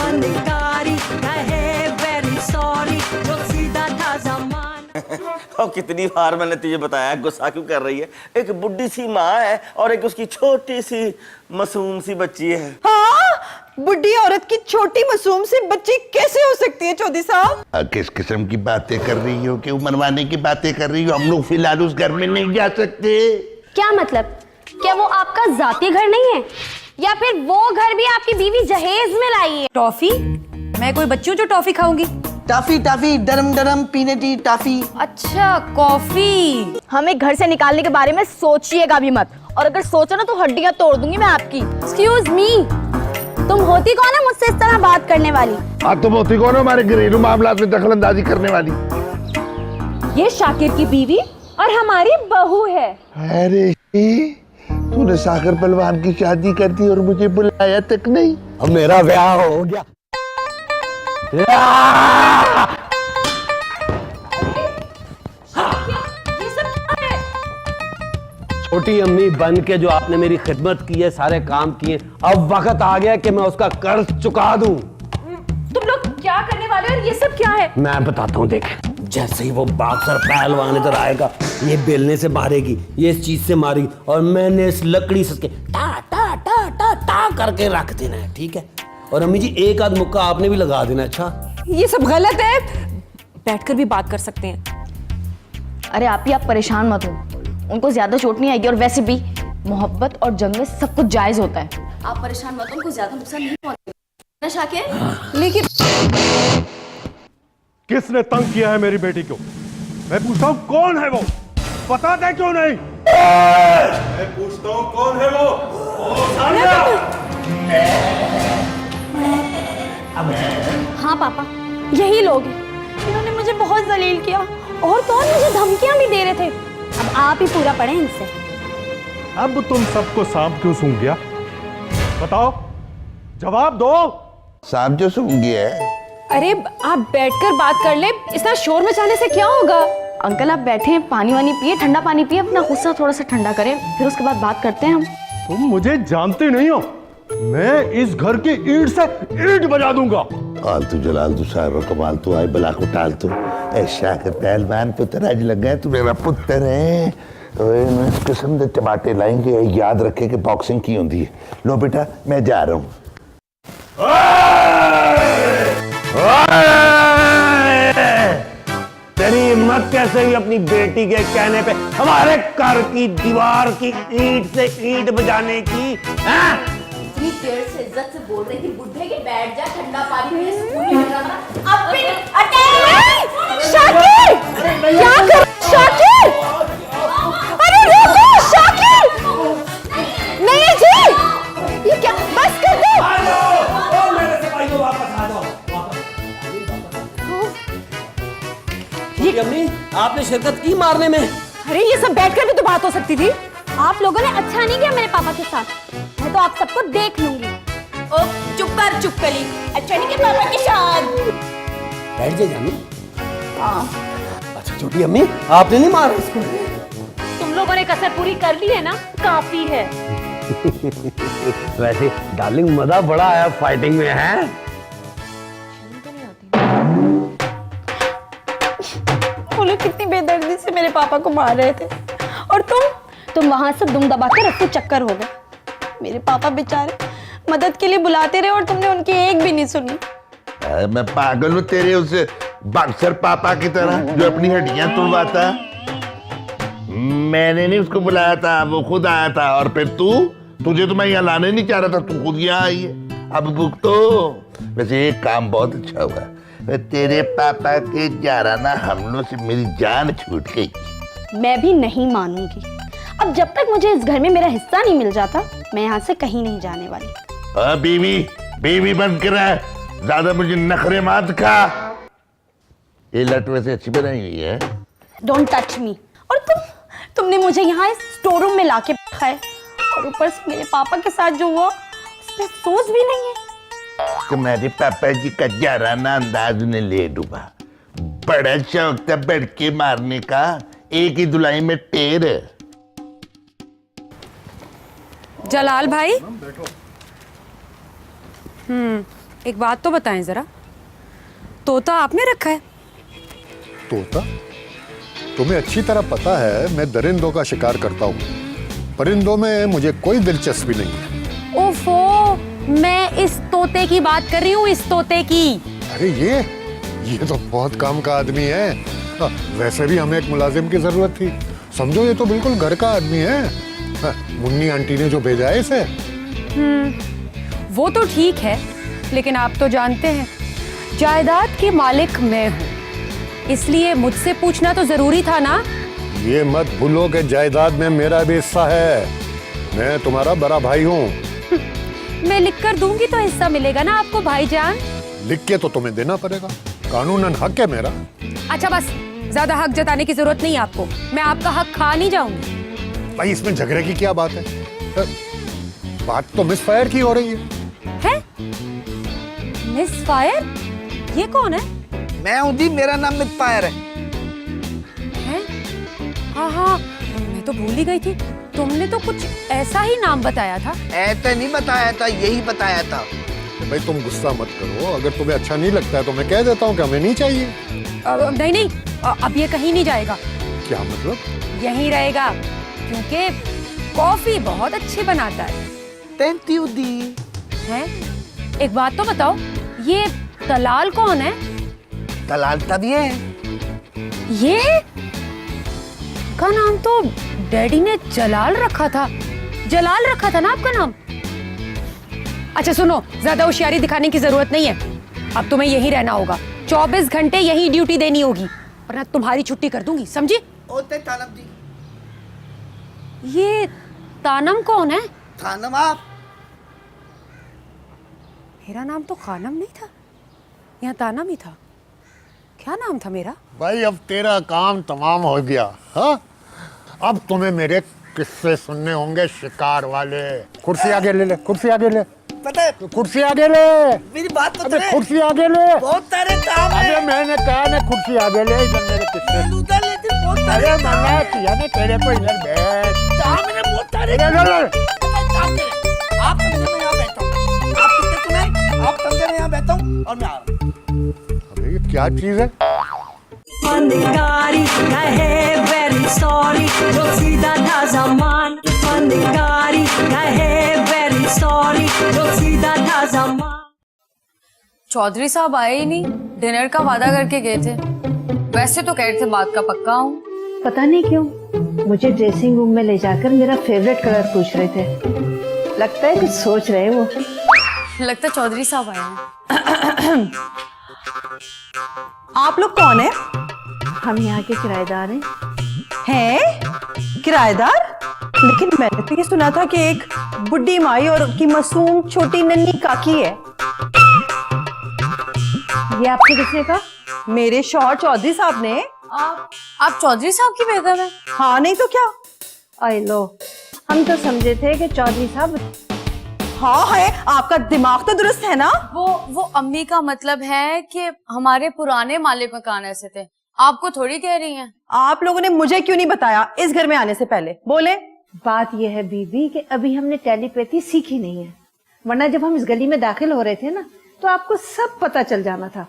फनकारी रहे very sorry जो सीधा था ज़माना। और कितनी बार मैंने तुझे बताया गुस्सा क्यों कर रही है। एक बुढ़ी सी माँ है और एक उसकी छोटी सी मासूम सी बच्ची है। हाँ, बुढ़ी औरत की छोटी मासूम सी बच्ची कैसे हो सकती है चौधरी साहब? किस किस्म की बातें कर रही हो? क्यों मनवाने की बातें कर रही हो? हम लोग फिलहाल उस घर में नहीं जा सकते। क्या मतलब? क्या वो आपका जाती घर नहीं है या फिर वो घर भी आपकी बीवी जहेज में लाई है? टॉफी? मैं कोई बच्ची हूँ जो टॉफी खाऊंगी? टाफी टाफी डरम डरम पीने टी टाफी। अच्छा, कॉफी। हमें घर से निकालने के बारे में सोचिएगा भी मत, और अगर सोचो ना तो हड्डियां तोड़ दूंगी मैं आपकी। एक्सक्यूज मी, तुम होती कौन है मुझसे इस तरह बात करने वाली? तुम होती कौन हो हमारे घरेलू मामलात में दखल अंदाजी करने वाली? ये शाकिर की बीवी और हमारी बहू है। अरे तूने सागर पहलवान की शादी कर दी और मुझे बुलाया तक नहीं। अब मेरा ब्याह हो गया। छोटी अम्मी बन के जो आपने मेरी खिदमत की है, सारे काम किए, अब वक्त आ गया कि मैं उसका कर्ज चुका दूं। तुम लोग क्या करने वाले हो और ये सब क्या है? मैं बताता हूँ, देख। जैसे ही वो बाक्सर पहलवान इधर आएगा, ये बेलने से मारेगी, ये इस चीज से मारेगी, और मैंने इस लकड़ी से टा टा टा टा टा करके रख देना है, ठीक है? और अम्मी जी एक आध मुक्का आपने भी लगा देना। अच्छा, ये सब गलत है। बैठकर भी बात कर सकते हैं। अरे आप परेशान मत हो, उनको ज्यादा चोट नहीं आएगी, और वैसे भी मोहब्बत और जंग में सब कुछ जायज होता है। आप परेशान मत हो, उनको ज्यादा नुकसान नहीं पहुंचेगा ना शाकिर? लेकिन किसने तंग किया है मेरी बेटी को? मैं पूछता हूँ कौन है वो? पता दे क्यों नहीं? मैं पूछता हूँ कौन है वो? हाँ पापा, यही लोग हैं। इन्होंने मुझे बहुत जलील किया और तो और मुझे धमकियां भी दे रहे थे। अब आप ही पूरा पढ़ें इनसे। अब तुम सबको सांप क्यों सूंघ गया? बताओ, जवाब दो। सांप जो सूंघ गया है? अरे आप बैठकर बात कर ले, इतना शोर मचाने से क्या होगा? अंकल आप बैठे, पानी वानी पिए, ठंडा पानी पिए, अपना गुस्सा थोड़ा सा ठंडा करें, फिर उसके बाद बात करते हैं हम। तुम मुझे जानते नहीं हो, मैं इस घर की ईंट से ईंट बजा दूंगा। आलतू जलालतू सारो कमाल तू आए बला को टाल तू। ऐसा के पहलवान पुत्र आज लग गए, तू मेरा पुत्र है। इस किस्म के टमाटे लाएंगे, याद रखे कि बॉक्सिंग की होती है। लो बेटा मैं जा रहा हूँ। तेरी हिम्मत कैसे हुई अपनी बेटी के कहने पे हमारे घर की दीवार की ईंट से ईंट बजाने की? इतनी देर से इज्जत से बोल रही थी बुढ़े के बैठ जा, ठंडा पानी पी, सुकून मिल रहा था। अब भी शाकिर! क्या कर शाकिर? अरे रुको शाकिर! नहीं जी, ये क्या? बस कर दो। अम्मी, आपने शिरकत की मारने में? अरे ये सब बैठकर भी तो बात हो सकती थी। आप लोगों ने अच्छा नहीं किया मेरे पापा के साथ। मैं तो आप सबको देख लूंगी। ओ चुप कर, चुप कली। अच्छा नहीं कि पापा के साथ। बैठ जाइए अम्मी। अच्छा छोटी अम्मी, आपने नहीं मारा इसको? तुम लोगों ने कसर पूरी कर ली है ना, काफी है। वैसे डार्लिंग मजा बड़ा आया फाइटिंग में, है? वो लोग कितनी बेदर्दी से मेरे पापा को मार रहे थे, और तुम वहां से दुम दबा कर रफ्फू चक्कर हो गए। मेरे पापा बेचारे मदद के लिए बुलाते रहे और तुमने उनकी एक भी नहीं सुनी। मैं पागल हूँ तेरे उस बक्सर पापा की तरह जो अपनी हड्डियां तोड़वाता। मैंने नहीं उसको बुलाया था, वो खुद आया था। और फिर तुझे तो मैं यहाँ लाने नहीं चाह रहा था, तू खुद यहाँ आई है। अब भुगतो। वैसे एक काम बहुत अच्छा हुआ, तेरे पापा के जाराना हमलों से मेरी जान छूट गई। मैं भी नहीं मानूंगी। अब जब तक मुझे इस घर में मेरा हिस्सा नहीं मिल जाता, मैं यहाँ से कहीं नहीं जाने वाली। बीवी बंद कर, ज्यादा मुझे नखरे मत खा। ये लट वैसे अच्छी बनाई हुई है। Don't touch me. और तुमने मुझे यहाँ इस स्टोर रूम में लाके रखा है, और ऊपर से मेरे पापा के साथ जो हुआ उस पर अफसोस भी नहीं है। तुम्हारे पापा जी का जाराना अंदाज ने ले डूबा। बड़ा शौक था बढ़के मारने का, एक ही धुलाई में टेर। जलाल भाई, एक बात तो बताएं जरा, तोता आपने रखा है? तोता? तुम्हें अच्छी तरह पता है मैं दरिंदों का शिकार करता हूँ, परिंदों में मुझे कोई दिलचस्पी नहीं है। ओफो, मैं इस तोते की बात कर रही हूँ, इस तोते की। अरे ये तो बहुत काम का आदमी है। वैसे भी हमें एक मुलाजिम की जरूरत थी, समझो ये तो बिल्कुल घर का आदमी है। मुन्नी आंटी ने जो भेजा है इसे। वो तो ठीक है, लेकिन आप तो जानते हैं जायदाद की मालिक मैं हूँ, इसलिए मुझसे पूछना तो जरूरी था ना। ये मत भूलो कि जायदाद में मेरा भी हिस्सा है, मैं तुम्हारा बड़ा भाई हूँ। मैं लिख कर दूंगी तो हिस्सा मिलेगा ना आपको भाईजान। लिख के तो तुम्हें देना पड़ेगा, कानूनन हक है मेरा। अच्छा बस, ज्यादा हक जताने की जरूरत नहीं है आपको, मैं आपका हक खा नहीं जाऊंगी। भाई इसमें झगड़े की क्या बात है? बात तो मिस फायर की हो रही है? Miss fire? ये कौन है? मैं हूँ जी, मेरा नाम मिस फायर है। हाँ हाँ, मैं तो भूल ही गई थी, तुमने तो कुछ ऐसा ही नाम बताया था। ऐसा नहीं बताया था, यही बताया था। भाई तुम गुस्सा मत करो, अगर तुम्हें अच्छा नहीं लगता है तो मैं कह देता हूँ कि हमें नहीं चाहिए। नहीं नहीं, अब ये कहीं नहीं जाएगा। क्या मतलब? यहीं रहेगा, क्योंकि कॉफी बहुत अच्छी बनाता है। थैंक यू दी। हैं? एक बात तो बताओ, ये दलाल कौन है? दलाल तभी है। ये का नाम तो डैडी ने जलाल रखा था। जलाल रखा था ना आपका नाम? अच्छा सुनो, ज्यादा होशियारी दिखाने की जरूरत नहीं है, अब तुम्हें यहीं रहना होगा, 24 घंटे यहीं ड्यूटी देनी होगी, वरना तुम्हारी छुट्टी कर दूंगी, समझी? ओते तानम जी। ये तानम कौन है? तानम आप? मेरा नाम तो खानम नहीं था, यहाँ तानम ही था। क्या नाम था मेरा? भाई अब तेरा काम तमाम हो गया। हाँ, अब तुम्हें मेरे किस्से सुनने होंगे शिकार वाले। कुर्सी आगे ले ले, कुर्सी आगे ले। पता है, कुर्सी आगे ले। मेरी बात तो अबे सुने। कुर्सी आगे ले। बहुत सारे काम है। अबे मैंने कहा ना कुर्सी आगे ले, इधर मेरे किस्से। उधर लेकिन बहुत अरे सारे काम मना है। किया ना तेरे को, इधर बैठ। काम है, बहुत सारे इधर काम ले। है। आप समझे मैं यहाँ बैठा हूँ, आप कितने सुनाए, आप समझे मैं यहाँ बैठा हूँ और मैं आ रहा हूँ। अबे ये क्या चीज है? फनकारी कहे वेरी सॉरी, जो सीधा था जमान। फनकारी कहे वेरी सॉरी, जो सीधा था जमान। चौधरी साहब आए ही नहीं, डिनर का वादा करके गए थे। वैसे तो कह रहे थे बात का पक्का हूँ। पता नहीं क्यों मुझे ड्रेसिंग रूम में ले जाकर मेरा फेवरेट कलर पूछ रहे थे। लगता है कुछ सोच रहे वो। लगता है चौधरी साहब आए हैं। आप लोग कौन है? हम यहाँ के किराएदार हैं। हैं? किराएदार? लेकिन मैंने तो ये सुना था कि एक बुड्ढी माई और उनकी मासूम छोटी नन्ही काकी है। ये आपसे किसने कहा? मेरे शौहर चौधरी साहब ने। आप चौधरी साहब की बेगम है? हाँ नहीं तो क्या। आई लो, हम तो समझे थे कि चौधरी साहब। हाँ है, आपका दिमाग तो दुरुस्त है ना। वो अम्मी का मतलब है कि हमारे पुराने मालिक मकान ऐसे थे, आपको थोड़ी कह रही हैं। आप लोगों ने मुझे क्यों नहीं बताया इस घर में आने से पहले? बोले। बात यह है बीबी कि अभी हमने टेलीपैथी सीखी नहीं है, वरना जब हम इस गली में दाखिल हो रहे थे ना तो आपको सब पता चल जाना था।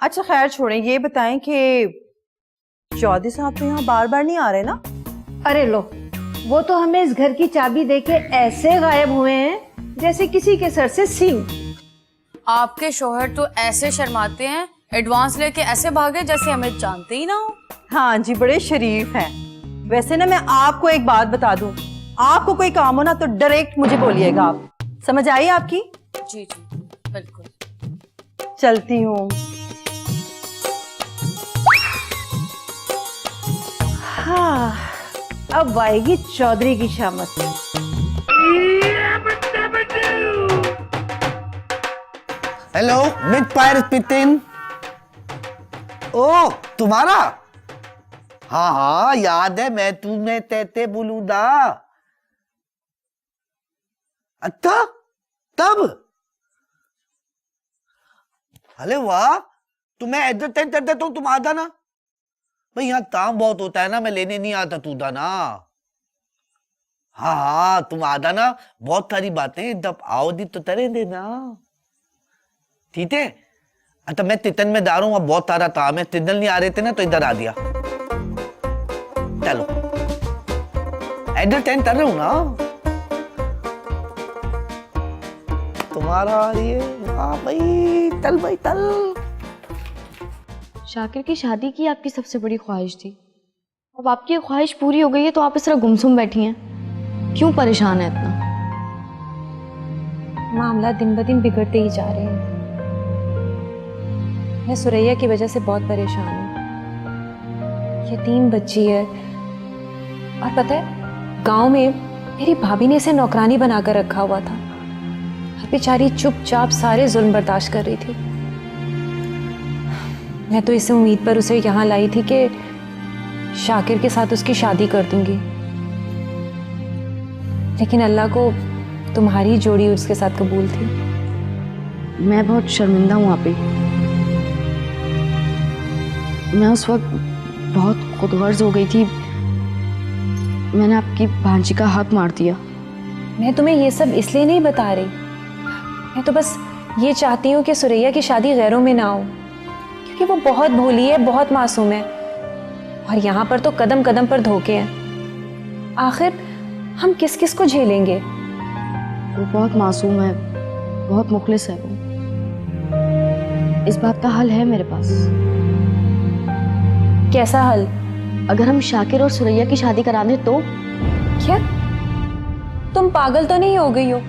अच्छा खैर छोड़ें, ये बताएं कि चौधरी साहब तो यहाँ बार बार नहीं आ रहे ना? अरे लो, वो तो हमें इस घर की चाबी देके ऐसे गायब हुए हैं जैसे किसी के सर से सींग। आपके शोहर तो ऐसे शर्माते हैं, एडवांस लेके ऐसे भागे जैसे हमें जानते ही ना हो। हाँ जी, बड़े शरीफ हैं। वैसे ना मैं आपको एक बात बता दूं, आपको कोई काम हो ना तो डायरेक्ट मुझे बोलिएगा। आप समझ आई आपकी? जी जी बिल्कुल। चलती हूँ। हाँ, अब आएगी चौधरी की शामत। Hello, miss fire speaking. ओ तुम्हारा? हाँ हाँ याद है, मैं तुम्हें तेते बोलूंगा। अच्छा तब? अरे वाह, तुम्हें एडजस्ट कर देता हूँ, तुम आ जाना। भाई यहाँ काम बहुत होता है ना, मैं लेने नहीं आता तू ना। हाँ हाँ तुम आ जाना, बहुत सारी बातें जब आओ दी तो तरे देना। ठीक है। अच्छा मैं तितन में जा रहा हूँ, अब बहुत सारा काम है। तितन नहीं आ रहे थे ना तो इधर आ दिया। चलो एंटरटेन कर रहा हूँ ना तुम्हारा ये। हाँ भाई चल भाई चल। शाकिर की शादी की आपकी सबसे बड़ी ख्वाहिश थी, अब आपकी ये ख्वाहिश पूरी हो गई है तो आप इस तरह गुमसुम बैठी हैं, क्यों परेशान है इतना? मामला दिन ब दिन बिगड़ते ही जा रहे हैं। मैं सुरैया की वजह से बहुत परेशान हूँ। यतीम बच्ची है और पता है गांव में मेरी भाभी ने इसे नौकरानी बनाकर रखा हुआ था और बेचारी चुपचाप सारे जुल्म बर्दाश्त कर रही थी। मैं तो इस उम्मीद पर उसे यहाँ लाई थी कि शाकिर के साथ उसकी शादी कर दूंगी, लेकिन अल्लाह को तुम्हारी जोड़ी उसके साथ कबूल थी। मैं बहुत शर्मिंदा हूँ आप ही। मैं उस वक्त बहुत खुदगर्ज हो गई थी, मैंने आपकी भांजी का हक मार दिया। मैं तुम्हें ये सब इसलिए नहीं बता रही, मैं तो बस ये चाहती हूँ कि सुरैया की शादी गैरों में ना हो, क्योंकि वो बहुत भोली है, बहुत मासूम है और यहाँ पर तो कदम कदम पर धोखे हैं। आखिर हम किस किस को झेलेंगे? वो बहुत मासूम है, बहुत मुखलिस है वो। इस बात का हल है मेरे पास। कैसा हल? अगर हम शाकिर और सुरैया की शादी करा दें तो? क्या तुम पागल तो नहीं हो गई हो?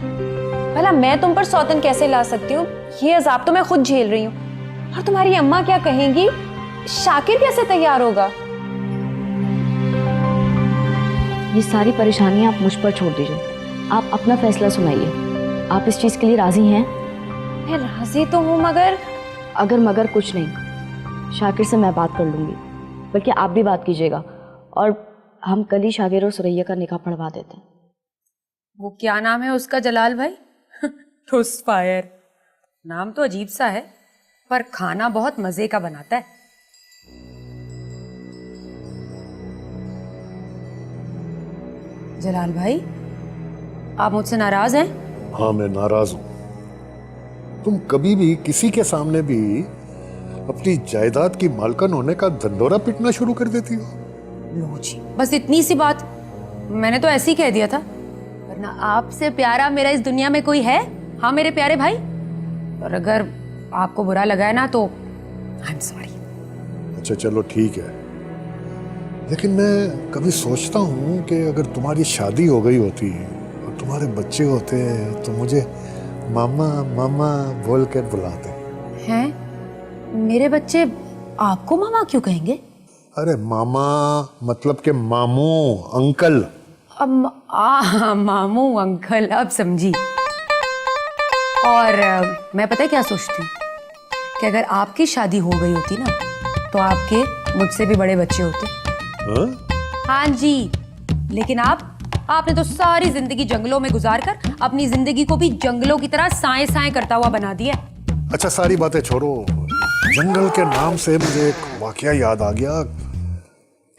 भला मैं तुम पर सौतन कैसे ला सकती हूँ? ये अजाब तो मैं खुद झेल रही हूँ। और तुम्हारी अम्मा क्या कहेंगी? शाकिर कैसे तैयार होगा? ये सारी परेशानियां आप मुझ पर छोड़ दीजिए, आप अपना फैसला सुनाइए। आप इस चीज के लिए राजी हैं? मैं राजी तो हूँ, मगर अगर मगर कुछ नहीं, शाकिर से मैं बात कर लूंगी, बल्कि आप भी बात कीजिएगा और हम कल ही शाकिर और सुरैया का निकाह पढ़वा देते हैं। वो क्या नाम है उसका जलाल भाई? ठुस फायर। नाम तो अजीब सा है पर खाना बहुत मजे का बनाता है। जलाल भाई, आप मुझसे नाराज हैं? हाँ मैं नाराज हूं। तुम कभी भी किसी के सामने भी अपनी जायदाद की मालकन होने का ढंढोरा पीटना शुरू कर देती हो। लो जी, बस इतनी सी बात। मैंने तो ऐसे ही कह दिया था, वरना आपसे प्यारा मेरा इस दुनिया में कोई है? हाँ मेरे प्यारे भाई, और अगर आपको बुरा लगा है ना तो आई एम सॉरी। अच्छा चलो ठीक है, लेकिन मैं कभी सोचता हूँ कि अगर तुम्हारी शादी हो गई होती और तुम्हारे बच्चे होते तो मुझे मामा मामा बोल कर बुलाते। हैं? मेरे बच्चे आपको मामा क्यों कहेंगे? अरे मामा मतलब के मामू, अंकल। अब मामू अंकल, अब समझी। और मैं पता है क्या सोचती हूँ कि अगर आपकी शादी हो गई होती ना तो आपके मुझसे भी बड़े बच्चे होते। हाँ जी, लेकिन आपने तो सारी जिंदगी जंगलों में गुजार कर अपनी जिंदगी को भी जंगलों की तरह साए साए करता हुआ बना दिया। अच्छा सारी बातें छोड़ो, जंगल के नाम से मुझे एक वाकया याद आ गया।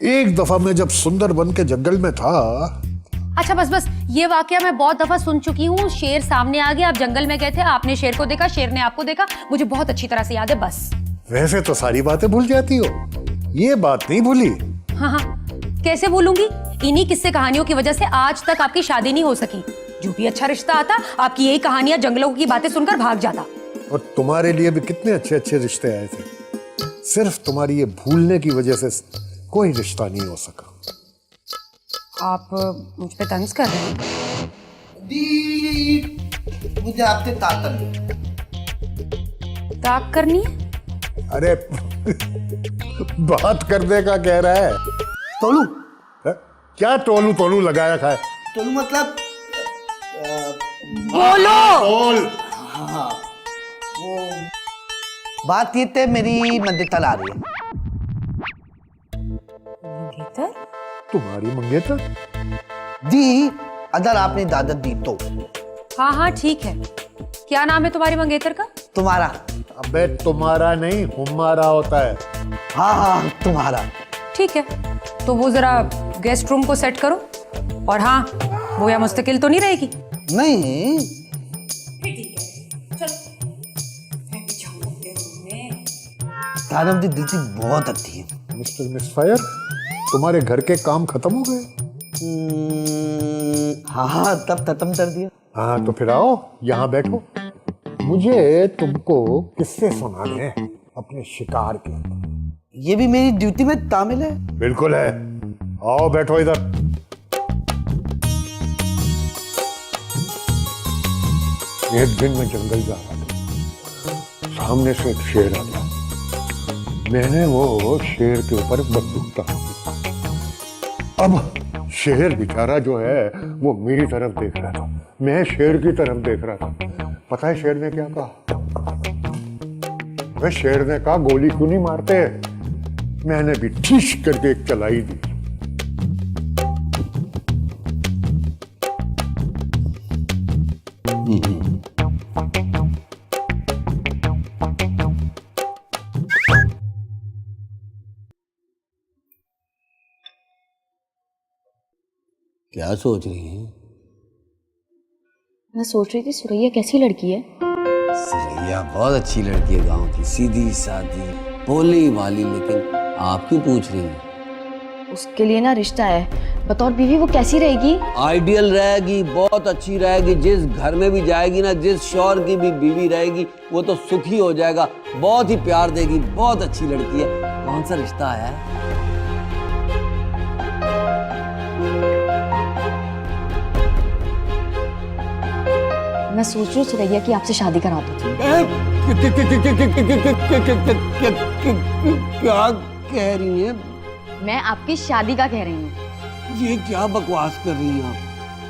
एक दफा मैं जब सुंदरबन के जंगल में था। अच्छा बस ये वाकया मैं बहुत दफा सुन चुकी हूँ। शेर सामने आ गया, आप जंगल में गए थे, आपने शेर को देखा, शेर ने आपको देखा, मुझे बहुत अच्छी तरह से याद है। बस वैसे तो सारी बातें भूल जाती हो, ये बात नहीं भूली? हाँ, कैसे भूलूंगी? इन्हीं किस्से कहानियों की वजह से आज तक आपकी शादी नहीं हो सकी। जो भी अच्छा रिश्ता आता, आपकी यही कहानियां, जंगलों की बातें सुनकर भाग जाता। और तुम्हारे लिए भी कितने अच्छे अच्छे रिश्ते आए थे, सिर्फ तुम्हारी ये भूलने की वजह से कोई रिश्ता नहीं हो सका। आप मुझ पे तंज कर रहे हैं? मुझे आपसे ताक करनी है? अरे बात करने का कह रहा है। तोलू है? क्या टोलू टोलू लगाया खाए? तोलू मतलब बोलो। बोल। हाँ वो बात ये थे, मेरी मंगेतर आ रही है। मंगेतर? तुम्हारी मंगेतर? दी अगर आपने इजाजत दी तो। हाँ ठीक है। क्या नाम है तुम्हारी मंगेतर का? तुम्हारा। अबे तुम्हारा नहीं, हमारा होता है। हाँ तुम्हारा। ठीक है, तो वो जरा गेस्ट रूम को सेट करो। और हाँ, वो या मुस्तकिल तो नहीं रहेगी? नहीं तारम दी दीदी बहुत अच्छी है। मिस्टर मिसफायर, तुम्हारे घर के काम खत्म हो गए? हाँ तब खत्म कर दिया। हाँ तो फिर आओ यहाँ बैठो, मुझे तुमको किस्से सुनाने हैं अपने शिकार के। ये भी मेरी ड्यूटी में शामिल है। बिल्कुल है, आओ बैठो इधर। एक दिन मैं जंगल जा रहा था, सामने से एक शेर आ गया। मैंने वो शेर के ऊपर बंदूक तानी। अब शेर बेचारा जो है वो मेरी तरफ देख रहा था, मैं शेर की तरफ देख रहा था। पता है शेर ने क्या कहा? वह शेर ने कहा, गोली क्यों नहीं मारते? मैंने भी ठीश करके एक चलाई दी। क्या सोच रही हैं? मैं सोच रही थी सुरैया कैसी लड़की है। सुरैया बहुत अच्छी लड़की है, गांव की, सीधी सादी, भोली वाली। लेकिन आप क्यों पूछ रही हैं? उसके लिए ना रिश्ता है, बतौर बीवी वो कैसी रहेगी? आइडियल रहेगी, बहुत अच्छी रहेगी। जिस घर में भी जाएगी ना, जिस शौहर की भी बीवी रहेगी, वो तो सुखी हो जाएगा, बहुत ही प्यार देगी, बहुत अच्छी लड़की है। कौन सा रिश्ता है? मैं सोच रही हूँ सुरैया की आपसे शादी करा दूँ। क्या कह रही हैं? मैं आपकी शादी का कह रही हूँ। ये क्या बकवास कर रही हैं आप?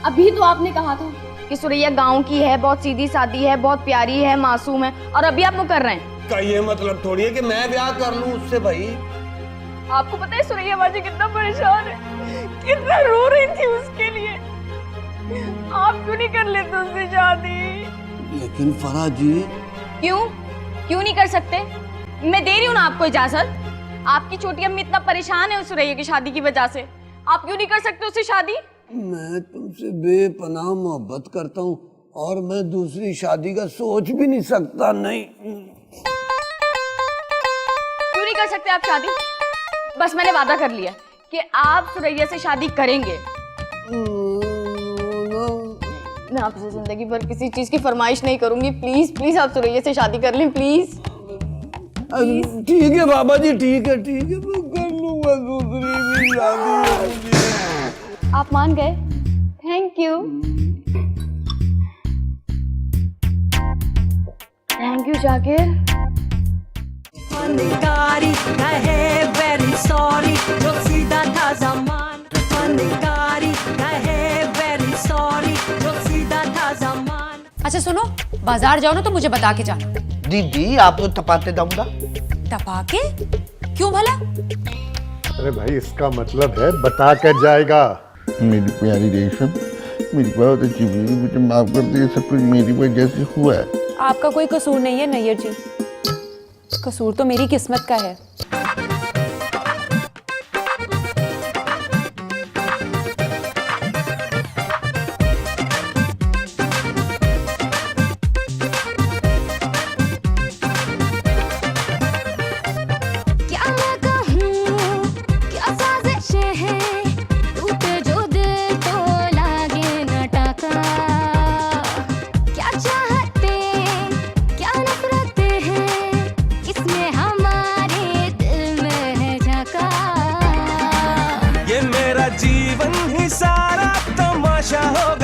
अभी तो आपने कहा था कि सुरैया गांव की है, बहुत सीधी सादी है, बहुत प्यारी है, मासूम है, और अभी आप मुकर रहे हैं। का ये मतलब थोड़ी है कि मैं ब्याह कर लूं उससे भाई। आपको पता है सुरैया बाजी कितना परेशान है, कितना रो रही थी उसके लिए। आप क्यों नहीं कर लेते उससे शादी? लेकिन फराह जी, क्यों नहीं कर सकते? मैं दे रही हूँ ना आपको इजाजत। आपकी छोटी अम्मी इतना परेशान है उस सुरैया की शादी की वजह से, आप क्यों नहीं कर सकते उससे शादी? मैं तुमसे बेपनाह मोहब्बत करता हूँ और मैं दूसरी शादी का सोच भी नहीं सकता। नहीं, क्यों नहीं कर सकते आप शादी? बस मैंने वादा कर लिया कि आप सुरैया से शादी करेंगे। मैं आपसे जिंदगी भर किसी चीज की फरमाइश नहीं करूंगी। प्लीज प्लीज आप सुरैया से शादी कर लें, प्लीज। ठीक है बाबा जी, ठीक है, मैं कर लूंगा दूसरी भी शादी। आप मान गए? Thank you. Thank you Zakir. फनकारी कहे वेरी सॉरी, जो सीधा था ज़मान। फनकारी कहे वेरी सॉरी, जो सीधा था ज़मान। अच्छा सुनो, बाजार जाओ ना तो मुझे बता के जाना। दीदी आप तो तपाते दूंगा। तपाके? क्यों भला? अरे भाई इसका मतलब है बता कर जाएगा। मेरी प्यारी रेशम, मेरी बहुत अच्छी बीवी, मुझे माफ कर दे, सब कुछ मेरी वजह से हुआ है। आपका कोई कसूर नहीं है नैयर जी, कसूर तो मेरी किस्मत का है। जीवन ही सारा तमाशा हो